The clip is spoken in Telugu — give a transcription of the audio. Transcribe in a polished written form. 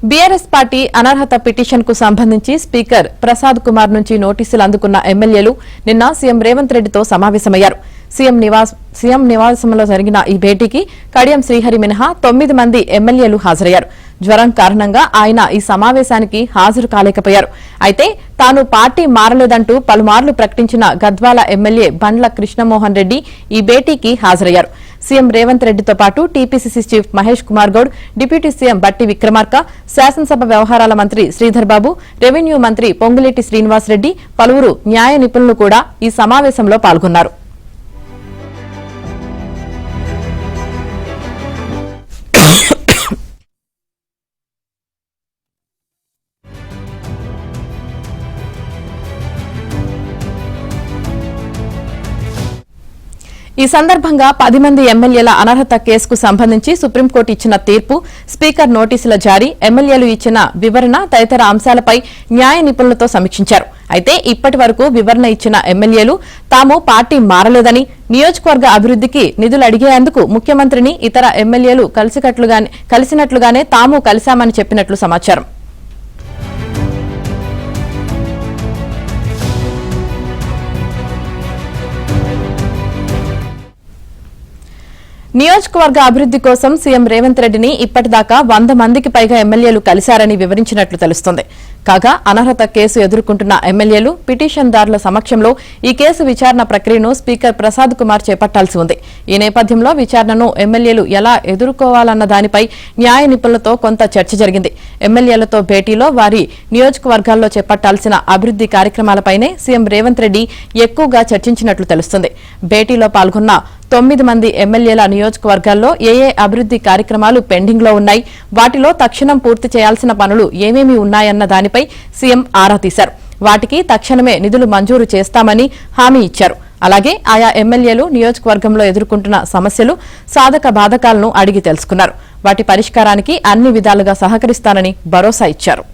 బీఆర్ఎస్ పార్టీ అనర్హత పిటిషన్ కు సంబంధించి స్పీకర్ ప్రసాద్ కుమార్ నుంచి నోటీసులు అందుకున్న ఎమ్మెల్యేలు నిన్న సీఎం రేవంత్ రెడ్డితో సమావేశమయ్యారు. సీఎం నివాసంలో జరిగిన ఈ భేటీకి కడియం శ్రీహరి మినహా 9 మంది ఎమ్మెల్యేలు హాజరయ్యారు. జ్వరం కారణంగా ఆయన ఈ సమావేశానికి హాజరు కాలేకపోయారు. అయితే తాను పార్టీ మారలేదంటూ పలుమార్లు ప్రకటించిన గద్వాల ఎమ్మెల్యే బండ్ల కృష్ణమోహన్ రెడ్డి ఈ భేటీకి హాజరయ్యారు. సీఎం రేవంత్ రెడ్డితో పాటు TPCC chief Mahesh Kumar Goud, deputy CM బట్టి విక్రమార్క, శాసనసభ వ్యవహారాల మంత్రి శ్రీధర్ బాబు, రెవెన్యూ మంత్రి పొంగులేటి శ్రీనివాసరెడ్డి, పలువురు న్యాయ నిపుణులు కూడా ఈ సమావేశంలో పాల్గొన్నారు. ఈ సందర్భంగా 10 మంది ఎమ్మెల్యేల అనర్హత కేసుకు సంబంధించి సుప్రీంకోర్టు ఇచ్చిన తీర్పు, స్పీకర్ నోటీసుల జారీ, ఎమ్మెల్యేలు ఇచ్చిన వివరణ తదితర అంశాలపై న్యాయ నిపుణులతో సమీక్షించారు. అయితే ఇప్పటి వరకు వివరణ ఇచ్చిన ఎమ్మెల్యేలు తాము పార్టీ మారలేదని, నియోజకవర్గ అభివృద్ధికి నిధులు అడిగేందుకు ముఖ్యమంత్రిని ఇతర ఎమ్మెల్యేలు కలిసినట్లుగానే తాము కలిశామని చెప్పినట్లు సమాచారం. నియోజకవర్గ అభివృద్ది కోసం సీఎం రేవంత్ రెడ్డిని ఇప్పటిదాకా 100 మందికి పైగా ఎమ్మెల్యేలు కలిశారని వివరించినట్లు తెలుస్తోంది. కాగా అనర్హత కేసు ఎదుర్కొంటున్న ఎమ్మెల్యేలు, పిటిషన్దారుల సమక్షంలో ఈ కేసు విచారణ ప్రక్రియను స్పీకర్ ప్రసాద్ కుమార్ చేపట్టాల్సి ఉంది. ఈ నేపథ్యంలో విచారణను ఎమ్మెల్యేలు ఎలా ఎదుర్కోవాలన్న దానిపై న్యాయ నిపుణులతో కొంత చర్చ జరిగింది. ఎమ్మెల్యేలతో భేటీలో వారి నియోజకవర్గాల్లో చేపట్టాల్సిన అభివృద్ది కార్యక్రమాలపైనే సీఎం రేవంత్ రెడ్డి ఎక్కువగా చర్చించినట్లు తెలుస్తుంది. భేటీలో పాల్గొన్న 9 మంది ఎమ్మెల్యేల నియోజకవర్గాల్లో ఏ అభివృద్ది కార్యక్రమాలు పెండింగ్ లో ఉన్నాయి, వాటిలో తక్షణం పూర్తి చేయాల్సిన పనులు ఏమేమి ఉన్నాయన్న దానిపై సీఎం ఆరా తీశారు. వాటికి తక్షణమే నిధులు మంజూరు చేస్తామని హామీ ఇచ్చారు. అలాగే ఆయా ఎమ్మెల్యేలు నియోజకవర్గంలో ఎదుర్కొంటున్న సమస్యలు, సాధక బాధకాలను అడిగి తెలుసుకున్నారు. వాటి పరిష్కారానికి అన్ని విధాలుగా సహకరిస్తానని భరోసా ఇచ్చారు.